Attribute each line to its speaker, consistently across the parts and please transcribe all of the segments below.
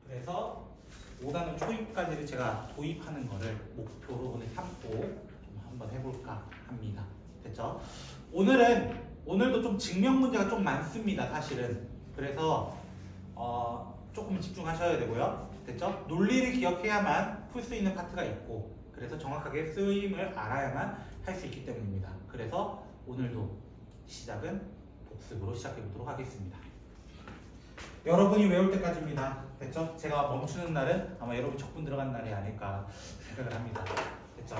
Speaker 1: 그래서 5단원 초입까지를 제가 도입하는 거를 목표로 오늘 삼고 좀 한번 해볼까 합니다. 됐죠? 오늘도 좀 증명 문제가 좀 많습니다. 사실은. 그래서 조금 집중하셔야 되고요. 됐죠? 논리를 기억해야만 풀 수 있는 파트가 있고, 그래서 정확하게 쓰임을 알아야만 할 수 있기 때문입니다. 그래서 오늘도 시작은 복습으로 시작해 보도록 하겠습니다. 여러분이 외울 때까지입니다. 됐죠? 제가 멈추는 날은 아마 여러분 적분 들어간 날이 아닐까 생각을 합니다. 됐죠?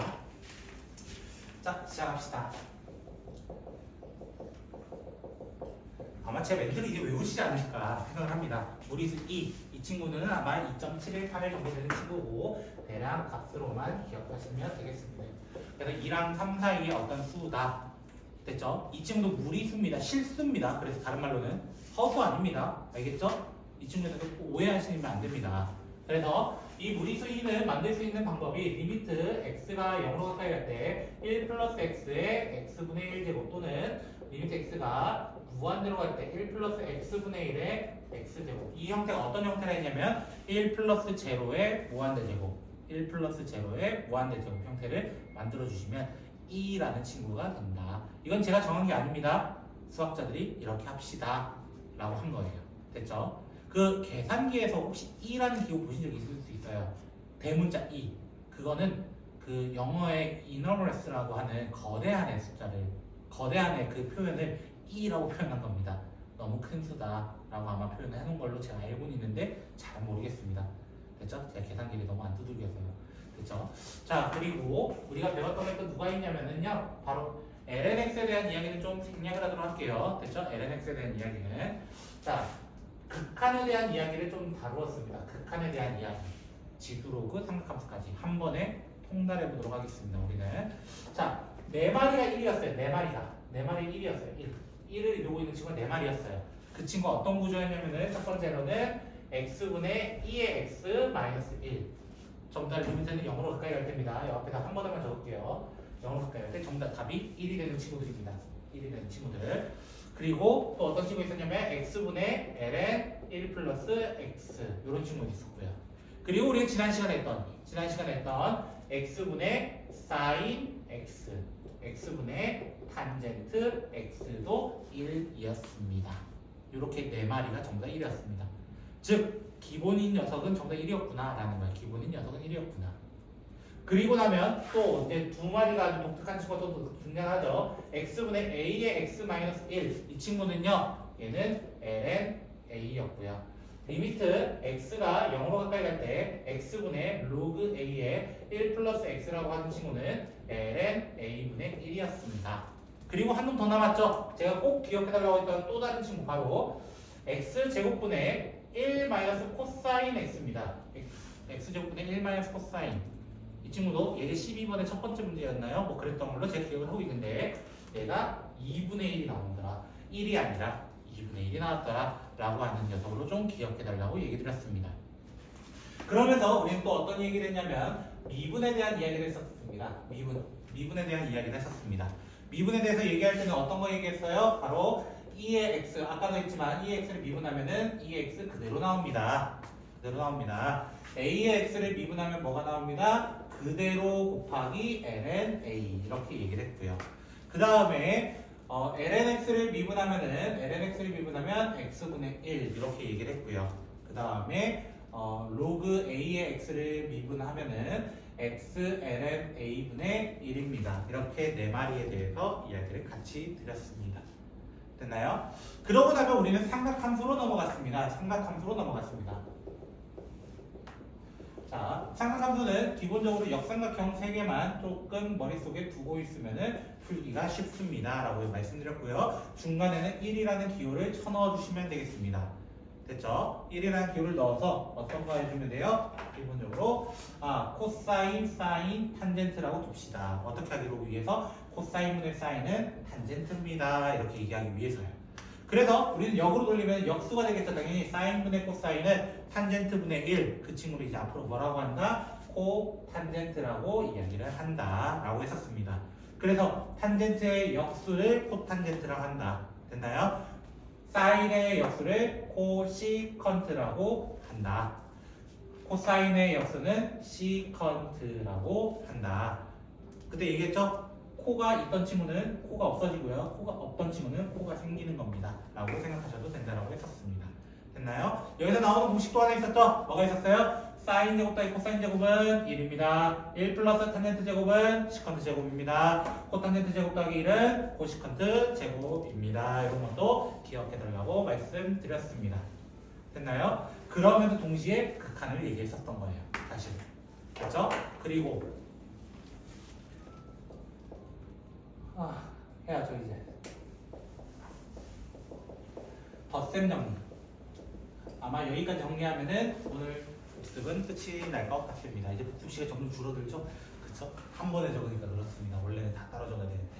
Speaker 1: 자, 시작합시다. 아마 제 멘트를 이제 외우시지 않으실까 생각을 합니다. 무리수 2. 이 친구는 아마 2.718 정도 되는 친구고, 대략 값으로만 기억하시면 되겠습니다. 그래서 2랑 3 사이에 어떤 수다. 됐죠? 이 친구도 무리수입니다. 실수입니다. 그래서 다른 말로는 허수 아닙니다. 알겠죠? 이 친구는 오해하시면 안 됩니다. 그래서 이 무리수 2는 만들 수 있는 방법이 리미트 x가 0으로 가까이 갈 때 1 플러스 x의 x분의 1제곱, 또는 리미트 x가 무한대로 갈 때 1 플러스 x분의 1의 x제곱. 이 형태가 어떤 형태라 했냐면 1 플러스 제로의 무한대제곱, 1 플러스 제로의 무한대제곱 형태를 만들어주시면 2라는 친구가 된다. 이건 제가 정한 게 아닙니다. 수학자들이 이렇게 합시다 라고 한 거예요. 됐죠? 그 계산기에서 혹시 2라는 기호 보신 적 있을 수 있어요. 대문자 2. 그거는 그 영어의 enormous라고 하는 거대한의 숫자를, 거대한의 그 표현을 2라고 표현한 겁니다. 너무 큰 수다 라고 아마 표현을 해놓은 걸로 제가 알고는 있는데 잘 모르겠습니다. 됐죠? 제가 계산기를 너무 안 두들겨서요. 됐죠? 자, 그리고 우리가 배웠던 게 또 누가 있냐면은요, 바로 lnx에 대한 이야기는 좀 생략을 하도록 할게요. 됐죠? lnx에 대한 이야기는. 자, 극한에 대한 이야기를 좀 다루었습니다. 극한에 대한 이야기. 지수로그 삼각함수까지 한 번에 통달해 보도록 하겠습니다. 우리는. 자, 네 마리가 1이었어요. 네 마리 1이었어요. 1을 이루고 있는 친구가 네 마리였어요. 그 친구가 어떤 구조였냐면은, 첫 번째로는 x분의 2의 x 마이너스 1. 전부 다 리미트는 0으로 가까이 갈 때입니다. 옆에다 한 번만 적을게요. 0으로 가까이 갈 때 전부 다 답이 1이 되는 친구들입니다. 1이 되는 친구들. 그리고 또 어떤 친구가 있었냐면 x분의 ln 1 플러스 x, 이런 친구가 있었고요. 그리고 우리가 지난 시간에 했던 x분의 sin x, x분의 탄젠트 x도 1이었습니다. 이렇게 네 마리가 전부 다 1이었습니다. 즉 기본인 녀석은 전부 다 1이었구나 라는 거예요. 기본인 녀석은 1이었구나. 그리고 나면 또 이제 두 마리가 아주 독특한 친구가 또 등장하죠. x분의 a의 x-1. 이 친구는요, 얘는 ln a였고요. 리미트 x가 0으로 가까이 갈 때 x분의 log a의 1 플러스 x라고 하는 친구는 ln a분의 1이었습니다. 그리고 한 놈 더 남았죠. 제가 꼭 기억해달라고 했던 또 다른 친구, 바로 x제곱분의 1 마이너스 코사인 x입니다. x제곱분의 1 마이너스 코사인. 이 친구도 예제 12번의 첫 번째 문제였나요? 뭐 그랬던 걸로 제가 기억을 하고 있는데, 얘가 2분의 1이 나오더라. 1이 아니라 2분의 1이 나왔더라 라고 하는 녀석으로 좀 기억해달라고 얘기 드렸습니다. 그러면서 우리는 또 어떤 얘기를 했냐면 미분에 대한 이야기를 했었습니다. 미분에 대한 이야기를 했었습니다. 미분에 대해서 얘기할 때는 어떤 거 얘기했어요? 바로 2의 x, 아까도 했지만 2의 x를 미분하면은 2의 x 그대로 나옵니다. 그대로 나옵니다. a의 x를 미분하면 뭐가 나옵니다? 그대로 곱하기 ln a, 이렇게 얘기를 했고요. 그 다음에 ln x를 미분하면 x분의 1 이렇게 얘기를 했고요. 그 다음에 log a의 x를 미분하면은 x ln a분의 1입니다. 이렇게 네 마리에 대해서 이야기를 같이 드렸습니다. 됐나요? 그러고 나면 우리는 삼각함수로 넘어갔습니다. 자, 삼각함수는 기본적으로 역삼각형 3개만 조금 머릿속에 두고 있으면은 풀기가 쉽습니다 라고 말씀드렸고요. 중간에는 1이라는 기호를 쳐넣어 주시면 되겠습니다. 됐죠? 1이라는 기호를 넣어서 어떤 거 해주면 돼요? 기본적으로 코사인, 사인, 탄젠트라고 둡시다. 어떻게 하기로 위해서? 코사인분의 사인은 탄젠트입니다. 이렇게 얘기하기 위해서요. 그래서 우리는 역으로 돌리면 역수가 되겠죠. 당연히 사인분의 코사인은 탄젠트분의 1. 그 친구를 이제 앞으로 뭐라고 한다? 코탄젠트라고 이야기를 한다 라고 했었습니다. 그래서 탄젠트의 역수를 코탄젠트라고 한다. 됐나요? 사인의 역수를 코시컨트라고 한다. 코사인의 역수는 시컨트라고 한다. 그때 얘기했죠? 코가 있던 친구는 코가 없어지고요. 코가 없던 친구는 코가 생기는 겁니다. 라고 생각하셔도 된다라고 했었습니다. 됐나요? 여기서 나오는 공식도 하나 있었죠? 뭐가 있었어요? 사인 제곱 더하기 코사인 제곱은 1입니다. 1 플러스 탄젠트 제곱은 시컨트 제곱입니다. 코탄젠트 제곱 더하기 1은 코시컨트 제곱입니다. 이런 것도 기억해 달라고 말씀드렸습니다. 됐나요? 그러면서 동시에 극한을 얘기했었던 거예요. 사실. 그렇죠? 그리고 해야죠 이제. 덧셈 정리. 아마 여기까지 정리하면은 오늘 복습은 끝이 날 것 같습니다. 이제 복습 시간이 점점 줄어들죠? 그쵸? 한 번에 적으니까 그렇습니다. 원래는 다 따로 적어야 되는데.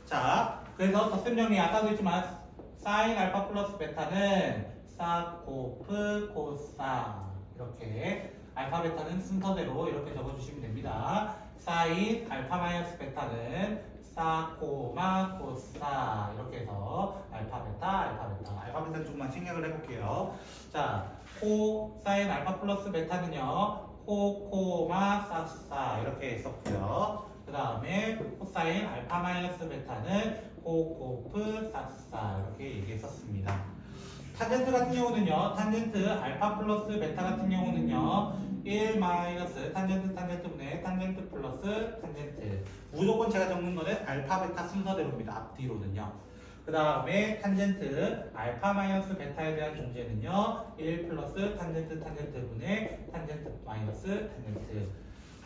Speaker 1: 자, 그래서 덧셈 정리 아까도 했지만 사인 알파 플러스 베타는 사, 코프, 코사 이렇게 알파 베타는 순서대로 이렇게 적어주시면 됩니다. 사인 알파 마이너스 베타는 사, 코마, 코사 이렇게 해서 알파 베타, 알파 베타. 알파 베타는 조금만 생략을 해볼게요. 자, 코 사인 알파 플러스 베타는요. 코, 코마, 사사 이렇게 했었고요. 그 다음에 코사인 알파 마이너스 베타는 코, 코프, 사사 이렇게 얘기했었습니다. 탄젠트 같은 경우는요. 탄젠트 알파 플러스 베타 같은 경우는요. 1 마이너스 탄젠트 탄젠트분의 탄젠트 플러스 탄젠트. 무조건 제가 적는 거는 알파 베타 순서대로입니다. 앞뒤로는요. 그 다음에 탄젠트 알파 마이너스 베타에 대한 존재는요. 1 플러스 탄젠트 탄젠트분의 탄젠트 마이너스 탄젠트.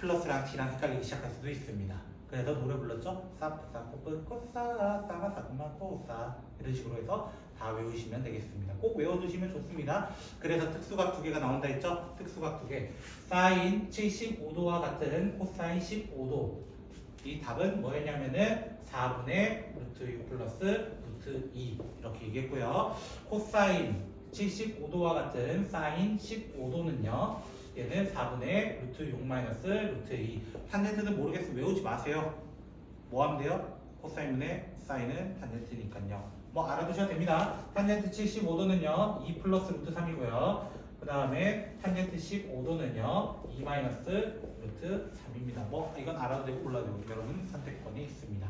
Speaker 1: 플러스랑 T랑 헷갈리기 시작할 수도 있습니다. 그래서 노래 불렀죠? 사프사 코프 코사 사마 사쿠마 코사 이런 식으로 해서 다 외우시면 되겠습니다. 꼭 외워두시면 좋습니다. 그래서 특수각 두 개가 나온다 했죠? 특수각 두 개. 사인 75도와 같은 코사인 15도. 이 답은 뭐였냐면은 4분의 루트 6 플러스 루트 2 이렇게 얘기했고요. 코사인 75도와 같은 사인 15도는요. 얘는 4분의 루트 6 마이너스 루트 2. 탄젠트는 모르겠으면 외우지 마세요. 뭐 하면 돼요? 코사인분의 사인은 탄젠트니까요. 뭐 알아두셔도 됩니다. 탄젠트 75도는요 2 플러스 루트 3이고요. 그 다음에 탄젠트 15도는요 2 마이너스 루트 3입니다. 뭐 이건 알아도 되고 몰라도 되고 여러분 선택권이 있습니다.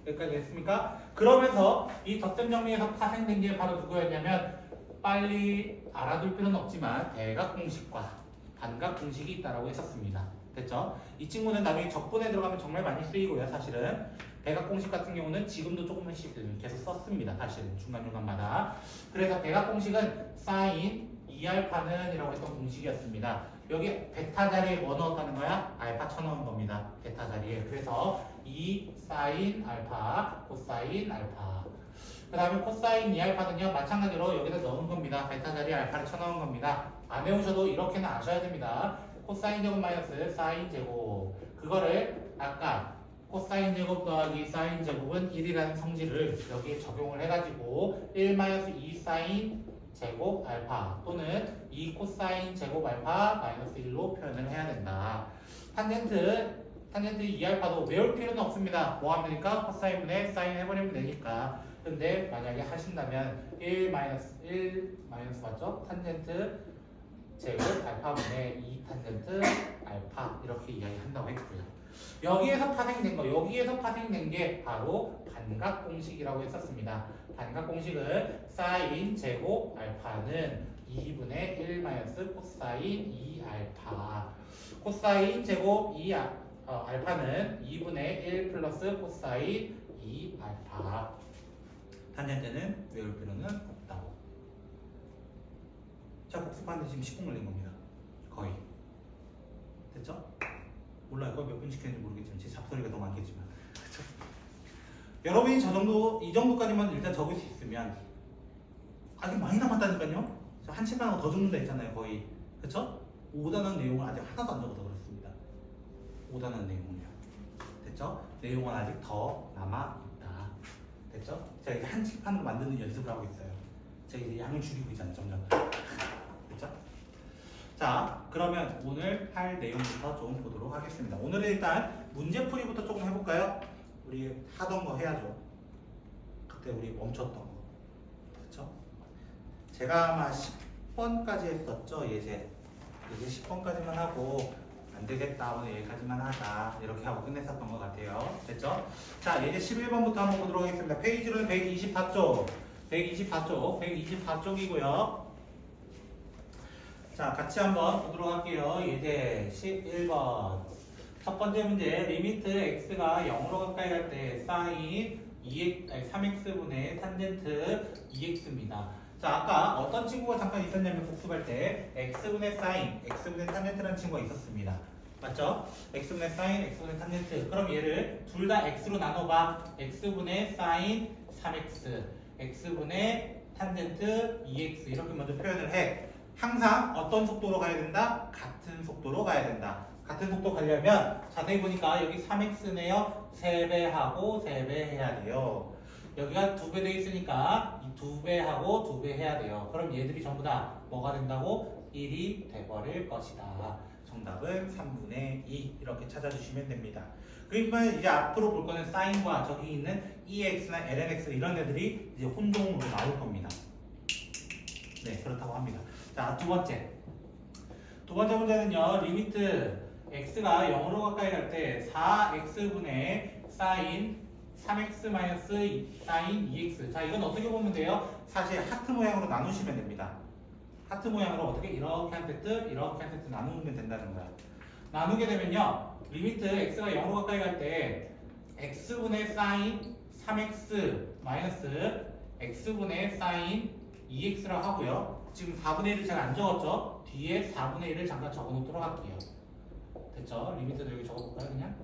Speaker 1: 여기까지 됐습니까? 그러면서 이 덧셈 정리에서 파생된 게 바로 누구였냐면 빨리 알아둘 필요는 없지만 대각 공식과 반각 공식이 있다라고 했었습니다. 됐죠? 이 친구는 나중에 적분에 들어가면 정말 많이 쓰이고요. 사실은 대각 공식 같은 경우는 지금도 조금씩 계속 썼습니다. 사실은 중간중간마다. 그래서 대각 공식은 사인 2알파는 이라고 했던 공식이었습니다. 여기 베타 자리에 뭐 넣었다는 거야? 알파 쳐넣은 겁니다. 베타 자리에. 그래서 2 사인 알파, 코사인 알파. 그 다음에 코사인 2알파는요 마찬가지로 여기다 넣은 겁니다. 베타 자리에 알파를 쳐넣은 겁니다. 안 외우셔도 이렇게는 아셔야 됩니다. 코사인 제곱 마이너스 사인 제곱. 그거를 아까 코사인 제곱 더하기 사인 제곱은 1이라는 성질을 여기에 적용을 해가지고 1 마이너스 2 사인 제곱 알파 또는 2 코사인 제곱 알파 마이너스 1로 표현을 해야 된다. 탄젠트 2알파도 외울 필요는 없습니다. 뭐 하면 되니까? 코사인분의 사인 해버리면 되니까. 근데 만약에 하신다면 1 마이너스 맞죠? 탄젠트 제곱 알파분의 2 탄젠트 알파 이렇게 이야기한다고 했고요. 여기에서 파생된 게 바로 반각 공식이라고 했었습니다. 반각 공식은 사인 제곱 알파는 2분의 1 마이너스 코사인 2 알파. 코사인 제곱 2 알파는 2분의 1 플러스 코사인 2 알파. 탄젠트는 외울 필요는 없다고. 자, 복습하는데 지금 10분 걸린 겁니다. 거의. 됐죠? 몰라요. 거의 몇 분 시켰는지 모르겠지만 제 잡소리가 더 많겠지만. 그쵸? 여러분이 이 정도까지만 일단 적을 수 있으면 아직 많이 남았다니까요? 한 책하나 더 적는다 했잖아요. 거의. 그쵸? 5단원 내용을 아직 하나도 안 적어서 그렇습니다. 5단원 내용은요. 됐죠? 내용은 아직 더 남아있다. 됐죠? 제가 이제 한 책판으로 만드는 연습을 하고 있어요. 제가 이제 양을 줄이고 있잖아요. 점점. 됐죠? 자, 그러면 오늘 할 내용부터 좀 보도록 하겠습니다. 오늘은 일단 문제풀이부터 조금 해볼까요? 우리 하던 거 해야죠. 그때 우리 멈췄던 거. 그쵸? 제가 아마 10번까지 했었죠, 예제. 이제 10번까지만 하고 안 되겠다 오늘 여기까지만 하자 이렇게 하고 끝냈었던 것 같아요. 됐죠? 자 이제 11번부터 한번 보도록 하겠습니다. 페이지로는 124쪽 124쪽이고요. 자 같이 한번 보도록 할게요. 이제 11번 첫 번째 문제 리미트 x가 0으로 가까이 갈 때 사인 3x분의 탄젠트 2x입니다. 자 아까 어떤 친구가 잠깐 있었냐면 복습할 때 x분의 사인, x분의 탄젠트라는 친구가 있었습니다. 맞죠? x분의 사인, x분의 탄젠트. 그럼 얘를 둘 다 x로 나눠봐. x분의 사인 3x, x분의 탄젠트 2x 이렇게 먼저 표현을 해. 항상 어떤 속도로 가야 된다? 같은 속도로 가야 된다. 같은 속도 가려면 자세히 보니까 여기 3x네요. 3배하고 3배 해야 돼요. 여기가 2배 돼 있으니까 이 2배하고 2배 해야 돼요. 그럼 얘들이 전부 다 뭐가 된다고? 1이 돼버릴 것이다. 정답은 3분의 2 이렇게 찾아주시면 됩니다. 그러면 이제 앞으로 볼 거는 사인과 저기 있는 EX나 LNX 이런 애들이 이제 혼동으로 나올 겁니다. 네, 그렇다고 합니다. 자, 두 번째 문제는요. 리미트 x가 0으로 가까이 갈 때 4x분의 사인 3x 마이너스 사인 2x. 자, 이건 어떻게 보면 돼요? 사실 하트 모양으로 나누시면 됩니다. 하트 모양으로 어떻게 이렇게 한 세트, 이렇게 한 세트 나누면 된다는 거야. 나누게 되면요. 리미트 x가 0으로 가까이 갈 때 x분의 사인 3x 마이너스 x분의 사인 2x라고 하고요. 지금 4분의 1을 잘 안 적었죠? 뒤에 4분의 1을 잠깐 적어놓도록 할게요. 됐죠? 리미트도 여기 적어볼까요? 그냥?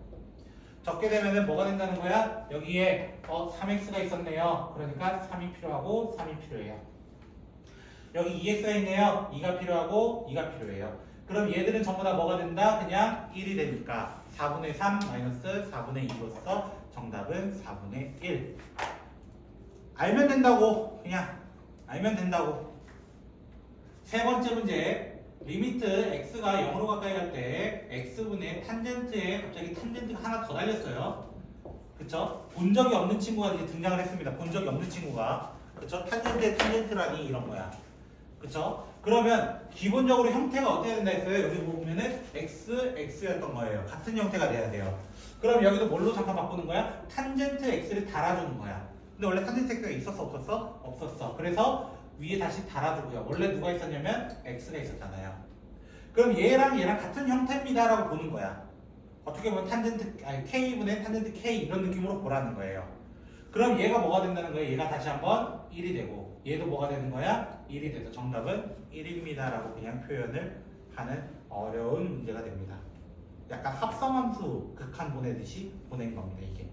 Speaker 1: 적게 되면은 뭐가 된다는 거야? 여기에 3x가 있었네요. 그러니까 3이 필요하고 3이 필요해요. 여기 2x가 있네요. 2가 필요하고 2가 필요해요. 그럼 얘들은 전부 다 뭐가 된다? 그냥 1이 되니까 4분의 3 마이너스 4분의 2로서 정답은 4분의 1. 알면 된다고. 그냥 알면 된다고. 세 번째 문제. 리미트 x가 0으로 가까이 갈 때 x분의 탄젠트에 갑자기 탄젠트가 하나 더 달렸어요. 그쵸? 본 적이 없는 친구가 이제 등장을 했습니다. 본 적이 없는 친구가. 그쵸? 탄젠트의 탄젠트라니 이런 거야. 그쵸? 그러면 기본적으로 형태가 어떻게 된다 했어요? 여기 보면은 x, x였던 거예요. 같은 형태가 돼야 돼요. 그럼 여기도 뭘로 잠깐 바꾸는 거야? 탄젠트 x를 달아주는 거야. 근데 원래 탄젠트 x가 있었어? 없었어? 없었어. 그래서 위에 다시 달아주고요. 원래 누가 있었냐면 x가 있었잖아요. 그럼 얘랑 같은 형태입니다 라고 보는 거야. 어떻게 보면 k분의 탄젠트 k 이런 느낌으로 보라는 거예요. 그럼 얘가 뭐가 된다는 거예요? 얘가 다시 한번 1이 되고 얘도 뭐가 되는 거야? 1이 돼서 정답은 1입니다 라고 그냥 표현을 하는 어려운 문제가 됩니다. 약간 합성함수 극한 보내듯이 보낸 겁니다. 이게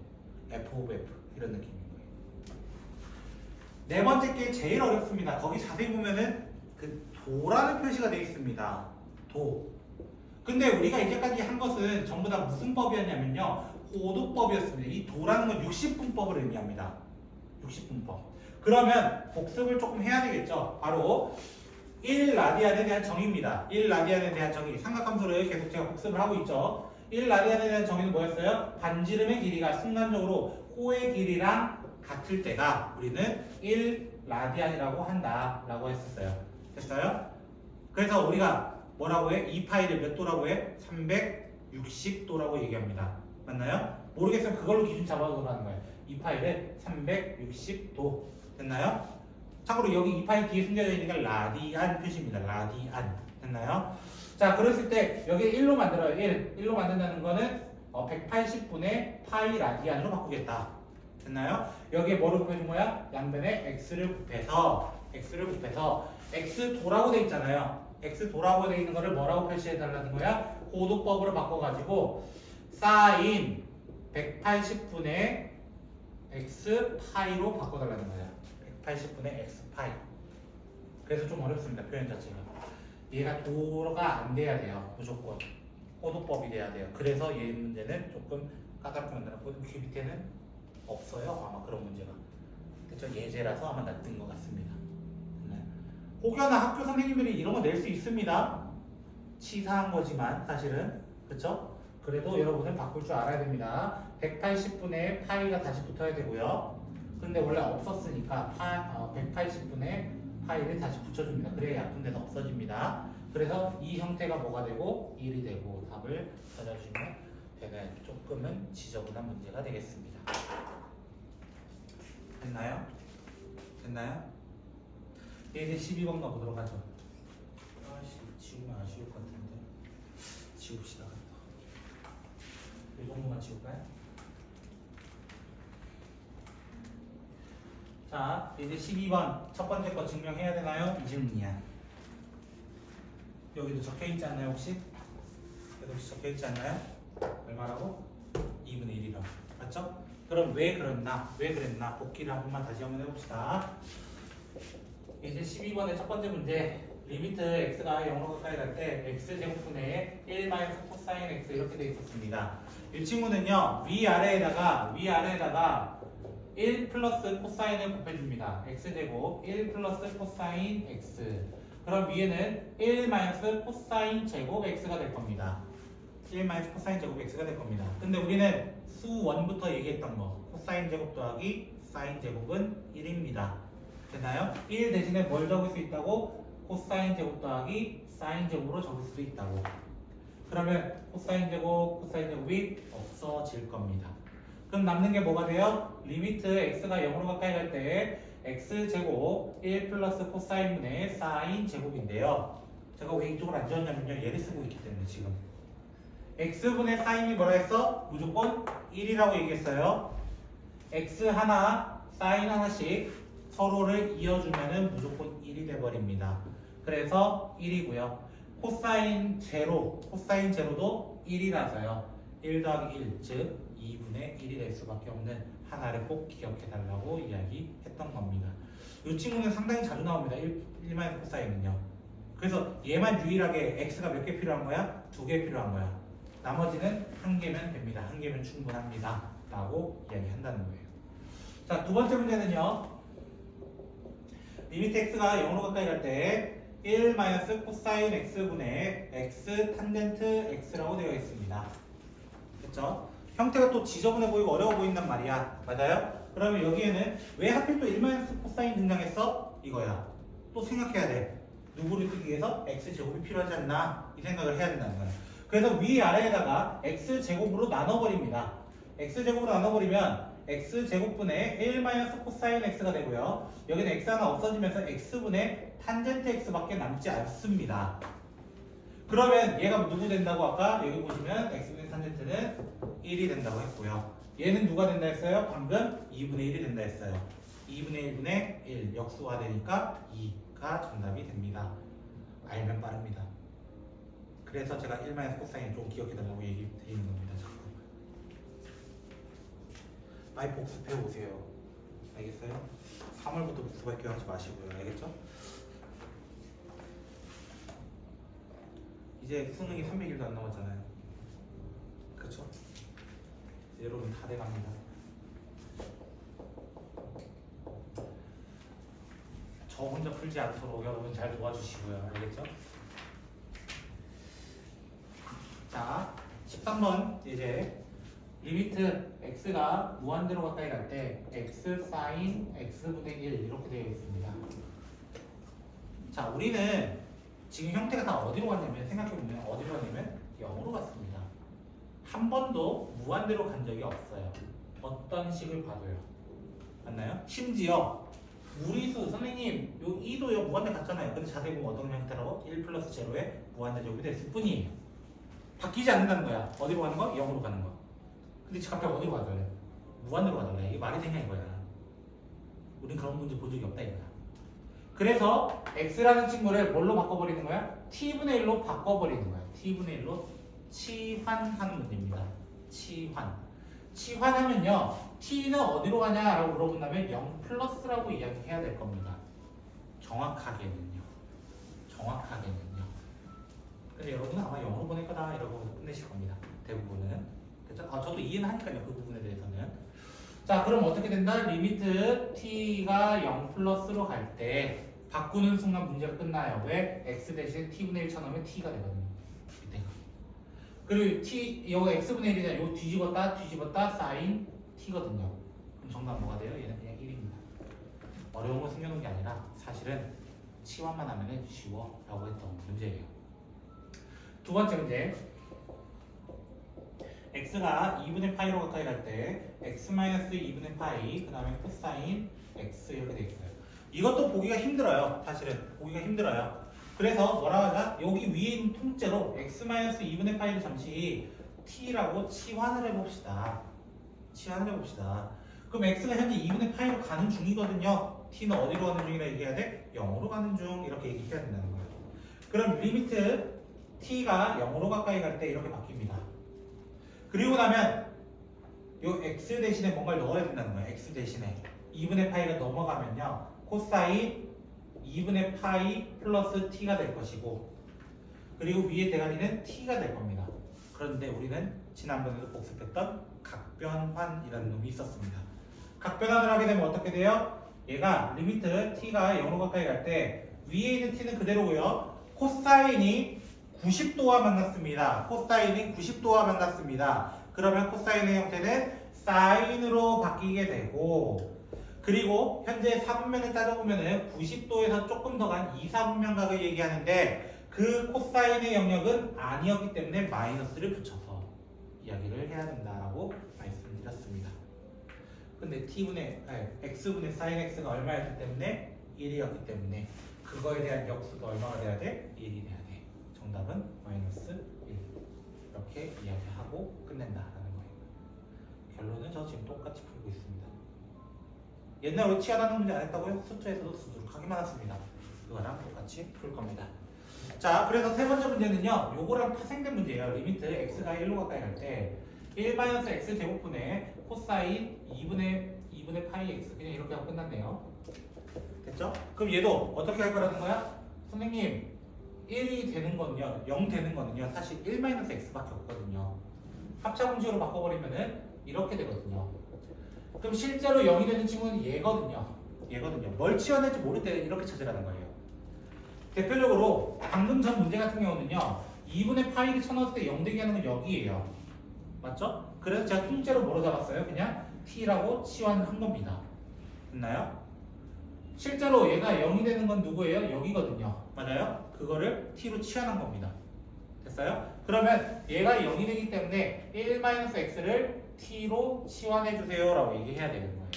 Speaker 1: f of f 이런 느낌인 거예요. 네 번째 게 제일 어렵습니다. 거기 자세히 보면은 그 도라는 표시가 되어 있습니다. 도. 근데 우리가 이제까지 한 것은 전부 다 무슨 법이었냐면요. 호도법이었습니다. 이 도라는 건 60분법을 의미합니다. 60분법. 그러면 복습을 조금 해야 되겠죠. 바로 1라디안에 대한 정의입니다. 1라디안에 대한 정의. 삼각함수를 계속 제가 복습을 하고 있죠. 1라디안에 대한 정의는 뭐였어요? 반지름의 길이가 순간적으로 호의 길이랑 같을 때가 우리는 1라디안이라고 한다라고 했었어요. 됐어요? 그래서 우리가 뭐라고 해? 이 파이를 몇 도라고 해? 360도라고 얘기합니다. 맞나요? 모르겠으면 그걸로 기준 잡아보라는 거예요. 이 파이를 360도. 됐나요? 참고로 여기 이 파이 뒤에 숨겨져 있는 게 라디안 표시입니다. 라디안. 됐나요? 자, 그랬을 때 여기 1로 만들어요. 1로 만든다는 거는 180분의 파이 라디안으로 바꾸겠다. 됐나요? 여기에 뭐를 곱해준 거야? 양변에 x를 곱해서 x 도라고 돼 있잖아요. x 도라고 돼 있는 거를 뭐라고 표시해 달라는 거야? 고도법으로 바꿔가지고 사인 180분의 x 파이로 바꿔달라는 거야. 180분의 x 파이. 그래서 좀 어렵습니다. 표현 자체가. 얘가 도가 안 돼야 돼요. 무조건 고도법이 돼야 돼요. 그래서 얘 문제는 조금 까다롭게 만들었고 그 밑에는 없어요. 아마 그런 문제가. 그렇죠? 예제라서 아마 낯든 것 같습니다. 네. 혹여나 학교 선생님들이 이런 거 낼 수 있습니다. 치사한 거지만 사실은. 그렇죠? 그래도 여러분은 바꿀 줄 알아야 됩니다. 180분의 파이가 다시 붙어야 되고요. 근데 원래 없었으니까 180분의 파이를 다시 붙여줍니다. 그래야 약분돼서 없어집니다. 그래서 이 형태가 뭐가 되고 1이 되고 답을 찾아주시면 되는 조금은 지저분한 문제가 되겠습니다. 됐나요? 됐나요? 이제 12번 가보도록 하죠. 지우면 아쉬울 것 같은데 지웁시다. 이 정도만 지울까요? 자, 이제 12번 첫 번째 거 증명해야 되나요? 이 질문이야. 여기도 적혀있지 않나요 혹시? 여기도 혹시 적혀있지 않나요? 얼마라고? 2분의 1이라고. 맞죠? 그럼 왜 그랬나? 왜 그랬나? 복기를 한 번만 다시 한번 해봅시다. 이제 12번의 첫 번째 문제. 리미트 x가 0으로 가까이 갈 때 x제곱분의 1 마이너스 코사인 x 이렇게 돼 있었습니다. 이 친구는요 위아래에다가 1 플러스 코사인을 곱해줍니다. x제곱 1 플러스 코사인 x. 그럼 위에는 1 마이너스 코사인 제곱 x가 될 겁니다. 1 마이너스 코사인 제곱 x가 될 겁니다. 근데 우리는 수 1부터 얘기했던 거 코사인 제곱 더하기 사인 제곱은 1입니다. 됐나요? 1 대신에 뭘 적을 수 있다고? 코사인 제곱 더하기 사인 제곱으로 적을 수도 있다고. 그러면 코사인 제곱이 없어질 겁니다. 그럼 남는 게 뭐가 돼요? 리미트 x가 0으로 가까이 갈 때 x제곱 1 플러스 코사인분의 사인 제곱인데요. 제가 왜 이쪽을 안 지웠냐면요. 얘를 쓰고 있기 때문에 지금 x분의 사인이 뭐라 했어? 무조건 1이라고 얘기했어요. x 하나, 사인 하나씩 서로를 이어주면은 무조건 1이 돼버립니다. 그래서 1이고요. 코사인 제로도 1이라서요. 1 더하기 1, 즉 2분의 1이 될 수밖에 없는 하나를 꼭 기억해달라고 이야기했던 겁니다. 이 친구는 상당히 자주 나옵니다. 1마이너스 코사인은요. 그래서 얘만 유일하게 x가 몇 개 필요한 거야? 2개 필요한 거야. 나머지는 1개면 됩니다. 1개면 충분합니다. 라고 이야기한다는 거예요. 자, 두 번째 문제는요. 리미트 x가 0으로 가까이 갈 때 1 마이너스 코사인 x분의 x 탄젠트 x라고 되어 있습니다. 됐죠? 형태가 또 지저분해 보이고 어려워 보인단 말이야. 맞아요? 그러면 여기에는 왜 하필 또 1 마이너스 코사인 등장했어? 이거야. 또 생각해야 돼. 누구를 쓰기 위해서 x제곱이 필요하지 않나? 이 생각을 해야 된다는 거야. 그래서 위아래에다가 x제곱으로 나눠버립니다. x제곱으로 나눠버리면 x제곱분의 1 마이너스 코사인 x가 되고요. 여기는 x 하나 없어지면서 x분의 탄젠트 x밖에 남지 않습니다. 그러면 얘가 누구 된다고 아까 여기 보시면 x분의 탄젠트는 1이 된다고 했고요. 얘는 누가 된다 했어요? 방금 2분의 1이 된다 했어요. 2분의 1분의 1 역수화되니까 2가 정답이 됩니다. 알면 빠릅니다. 그래서 제가 1 마이너스 코사인 좀 기억해달라고 얘기드리는 겁니다. 자꾸. 많이 복습해 오세요. 알겠어요? 3월부터 복습할 기억하지 마시고요. 알겠죠? 이제 수능이 300일도 안 남았잖아요. 그렇죠? 여러분 다 돼갑니다. 저 혼자 풀지 않도록 여러분 잘 도와주시고요. 알겠죠? 자, 13번 이제 리미트 x가 무한대로 가까이 갈 때 x 사인 x분의 1 이렇게 되어 있습니다. 자, 우리는 지금 형태가 다 어디로 갔냐면 생각해보면 어디로 갔냐면 0으로 갔습니다. 한 번도 무한대로 간 적이 없어요. 어떤 식을 봐도요. 맞나요? 심지어 무리수 선생님 요 2도요 무한대 갔잖아요. 근데 자세히 보면 어떤 형태라고? 1 플러스 제로의 무한대 제곱이 됐을 뿐이에요. 바뀌지 않는다는 거야. 어디로 가는 거? 0으로 가는 거. 근데 갑자기 어디로 가달래? 무한대로 가달래. 이게 말이 되냐 이거야. 우린 그런 문제 본 적이 없다 이거야. 그래서 x라는 친구를 뭘로 바꿔버리는 거야? t분의 1로 바꿔버리는 거야. t분의 1로 치환하는 문제입니다. 치환하면요. t는 어디로 가냐라고 물어본다면 0 플러스라고 이야기해야 될 겁니다. 정확하게는요. 근데 여러분은 아마 0으로 보낼 거다 이러고 끝내실 겁니다. 대부분은. 그렇죠? 저도 이해는 하니까요. 그 부분에 대해서는. 자, 그럼 어떻게 된다? 리미트 t가 0 플러스로 갈 때 바꾸는 순간 문제가 끝나요. 왜? x 대신 t분의 1 쳐넣으면 t가 되거든요. 이때가. 그리고 여기 x분의 1이잖아요. 요 뒤집었다 사인 t거든요. 그럼 정답 뭐가 돼요? 얘는 그냥 1입니다. 어려운 거 숨겨놓은 게 아니라 사실은 치환만 하면 쉬워 라고 했던 문제예요. 두 번째 문제. x가 2분의 파이로 가까이 갈 때 x-2분의 파이 그 다음에 코사인 x 이렇게 돼 있어요. 이것도 보기가 힘들어요. 사실은 보기가 힘들어요. 그래서 뭐라고 하자? 여기 위에 있는 통째로 x-2분의 파이를 잠시 t라고 치환을 해봅시다. 치환을 해봅시다. 그럼 x가 현재 2분의 파이로 가는 중이거든요. t는 어디로 가는 중이라 얘기해야 돼? 0으로 가는 중 이렇게 얘기해야 된다는 거예요. 그럼 리미트 t가 0으로 가까이 갈 때 이렇게 바뀝니다. 그리고 나면 요 x 대신에 뭔가를 넣어야 된다는 거예요. x 대신에 2분의 파이가 넘어가면요 코사인 2분의 파이 플러스 t가 될 것이고, 그리고 위에 대가리는 t가 될 겁니다. 그런데 우리는 지난번에도 복습했던 각변환이라는 놈이 있었습니다. 각변환을 하게 되면 어떻게 돼요? 얘가 리미트 t가 0으로 가까이 갈 때 위에 있는 t는 그대로고요. 코사인이 90도와 만났습니다. 코사인이 90도와 만났습니다. 그러면 코사인의 형태는 사인으로 바뀌게 되고, 그리고 현재 4분면을 따져보면 90도에서 조금 더 간 2, 4분면 각을 얘기하는데 그 코사인의 영역은 아니었기 때문에 마이너스를 붙여서 이야기를 해야 된다라고 말씀드렸습니다. 근데 x분의 sin x가 얼마였기 때문에 1이었기 때문에 그거에 대한 역수도 얼마가 돼야 돼? 1이 돼야 돼. 정답은 마이너스 1. 이렇게 이야기하고 끝낸다라는 거예요. 결론은 저 지금 똑같이 풀고 있습니다. 옛날에 치환하는 문제 안 했다고요? 수투에서도 수두룩하게 많았습니다. 그거랑 똑같이 풀 겁니다. 자, 그래서 세 번째 문제는요, 요거랑 파생된 문제예요. 리미트 x가 1로 가까이 갈 때 1-x 제곱분의 코사인 2분의 파이 x 그냥 이렇게 하고 끝났네요. 됐죠? 그럼 얘도 어떻게 할 거라는 거야? 선생님 1이 되는 거는요, 0 되는 거는요 사실 1-x밖에 없거든요. 합차공식으로 바꿔버리면은 이렇게 되거든요. 그럼 실제로 0이 되는 친구는 얘거든요. 뭘 치환할지 모를 때 이렇게 찾으라는 거예요. 대표적으로 방금 전 문제 같은 경우는요 2분의 파이를 쳐넣었을 때 0 되게 하는 건 여기예요. 맞죠? 그래서 제가 통째로 뭐로 잡았어요? 그냥 t라고 치환한 겁니다. 됐나요? 실제로 얘가 0이 되는 건 누구예요? 여기거든요. 맞아요? 그거를 t로 치환한 겁니다. 됐어요? 그러면 얘가 0이 되기 때문에 1-x를 t로 치환해주세요 라고 얘기해야 되는 거예요.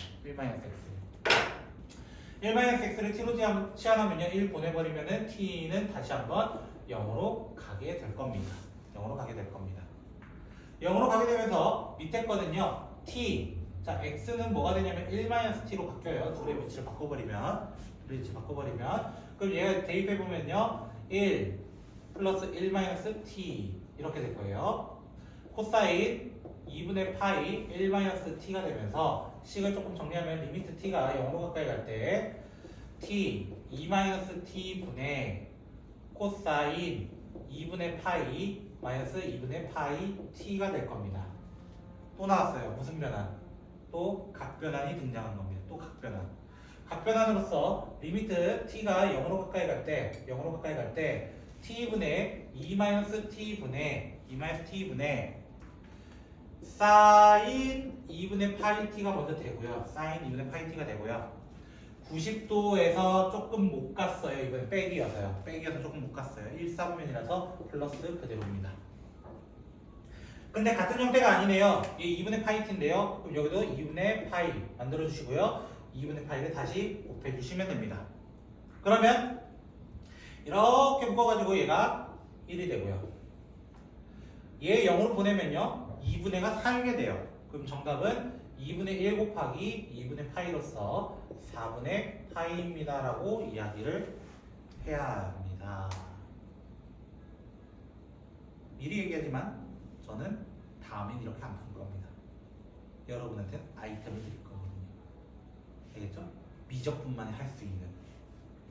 Speaker 1: 1-x를 t로 치환하면요 1 보내버리면은 t는 다시 한번 0으로 가게 될 겁니다. 0으로 가게 될 겁니다. 0으로 가게 되면서 밑에 거는요 t, 자 x는 뭐가 되냐면 1-t로 바뀌어요. 둘의 위치를 바꿔버리면 그럼 얘가 대입해보면요 1 플러스 1-t 이렇게 될 거예요. 코사인 2분의 파이 1-t가 되면서 식을 조금 정리하면 리미트 t가 0으로 가까이 갈 때 t 2-t 분의 코사인 2분의 파이 마이너스 2분의 파이 t가 될 겁니다. 또 나왔어요. 무슨 변환? 또 각변환이 등장한 겁니다. 또 각변환. 각변환으로서 리미트 t가 0으로 가까이 갈 때 t분의 2-t 분의 사인 2분의 파이 t가 먼저 되고요. 사인 2분의 파이 t가 되고요. 90도에서 조금 못 갔어요. 이번엔 빼기여서 조금 못 갔어요. 1, 4분면이라서 플러스 그대로입니다. 근데 같은 형태가 아니네요. 이 2분의 파이 t인데요. 그럼 여기도 2분의 파이 만들어 주시고요. 2분의 파이를 다시 곱해 주시면 됩니다. 그러면 이렇게 묶어가지고 얘가 1이 되고요. 얘 0으로 보내면요 2분의가 4이게 돼요. 그럼 정답은 2분의 1 곱하기 2분의 파이로서 4분의 파이입니다 라고 이야기를 해야 합니다. 미리 얘기하지만 저는 다음엔 이렇게 안 풀 겁니다. 여러분한테는 아이템을 드릴 거거든요. 알겠죠? 미적분만이 할 수 있는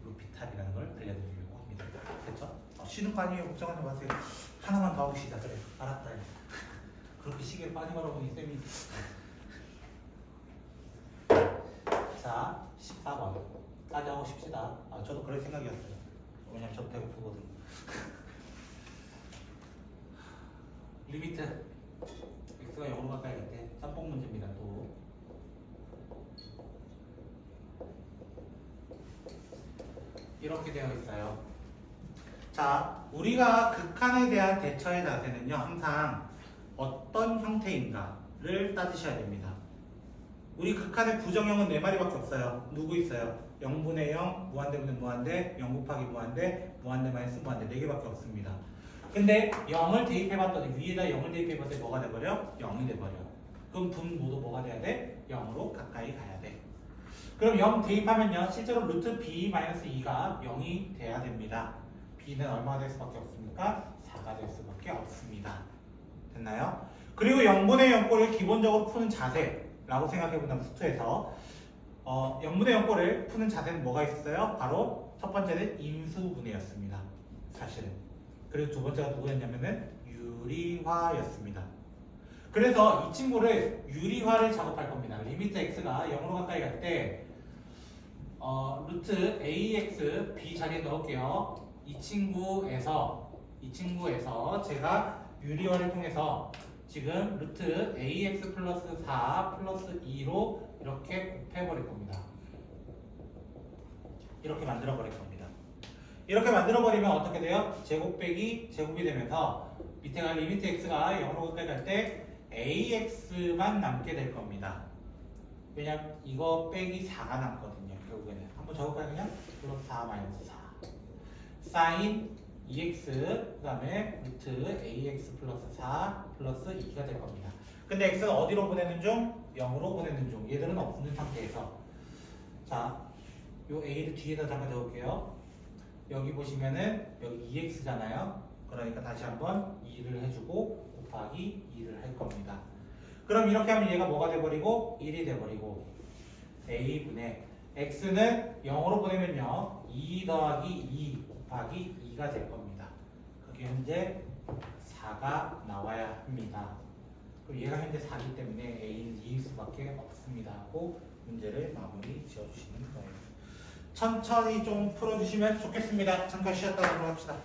Speaker 1: 루피탈이라는 걸 알려드리려고 합니다. 됐죠? 쉬는 거 아니에요. 걱정하지 마세요. 하나만 더 하고 시작. 그래. 알았다. 그렇게 시계를 많이 걸어보니 쌤이. 자, 14번. 까지 하고 싶시다. 저도 그럴 생각이었어요. 왜냐면 저도 배고프거든. 리미트 x가 0으로 가까이 갈 때 짬뽕 문제입니다. 또 이렇게 되어 있어요. 자, 우리가 극한에 대한 대처의 자세는요, 항상 어떤 형태인가를 따지셔야 됩니다. 우리 극한의 부정형은 4마리밖에 없어요. 누구 있어요? 0분의 0, 무한대분의 무한대, 0 곱하기 무한대, 무한대 마이너스 무한대 4개밖에 없습니다. 근데 0을 대입해봤더니 위에다 0을 대입해봤더니 뭐가 돼버려? 0이 돼버려. 그럼 분 모두 뭐가 돼야 돼? 0으로 가까이 가야 돼. 그럼 0 대입하면요, 실제로 루트 b-2가 0이 돼야 됩니다. b는 얼마가 될 수밖에 없습니까? 4가 될 수밖에 없습니다. 됐나요? 그리고 0분의 0꼴을 기본적으로 푸는 자세라고 생각해본다면 수투에서 0분의 0꼴을 푸는 자세는 뭐가 있었어요? 바로 첫 번째는 인수분해였습니다. 사실은. 그리고 두 번째가 누구였냐면은 유리화였습니다. 그래서 이 친구를 유리화를 작업할 겁니다. 리미트 x가 0으로 가까이 갈 때 루트 ax b 자리에 넣을게요. 이 친구에서 제가 유리화를 통해서 지금 루트 ax 플러스 4 플러스 2로 이렇게 곱해버릴 겁니다. 이렇게 만들어버릴 겁니다. 이렇게 만들어버리면 어떻게 돼요? 제곱 빼기 제곱이 되면서 밑에가 리미트 x가 0으로 가까이 갈 때 ax만 남게 될 겁니다. 왜냐면 이거 빼기 4가 남거든요. 결국에는 한번 적어볼까요? 그냥 플러스 4 마이너스 4 사인 2x 그 다음에 루트 ax 플러스 4 플러스 2가 될 겁니다. 근데 x는 어디로 보내는 중? 0으로 보내는 중. 얘들은 없는 상태에서 자, 요 a를 뒤에다 잠깐 적을게요. 여기 보시면은 여기 2x잖아요. 그러니까 다시 한번 2를 해주고 곱하기 2를 할 겁니다. 그럼 이렇게 하면 얘가 뭐가 돼버리고 1이 돼버리고 a분의 x는 0으로 보내면요 2 더하기 2 곱하기 2가 될 겁니다. 그게 현재 4가 나와야 합니다. 그럼 얘가 현재 4이기 때문에 a는 2일 수밖에 없습니다 하고 문제를 마무리 지어주시면 거예요. 천천히 좀 풀어주시면 좋겠습니다. 잠깐 쉬었다 가도록 합시다.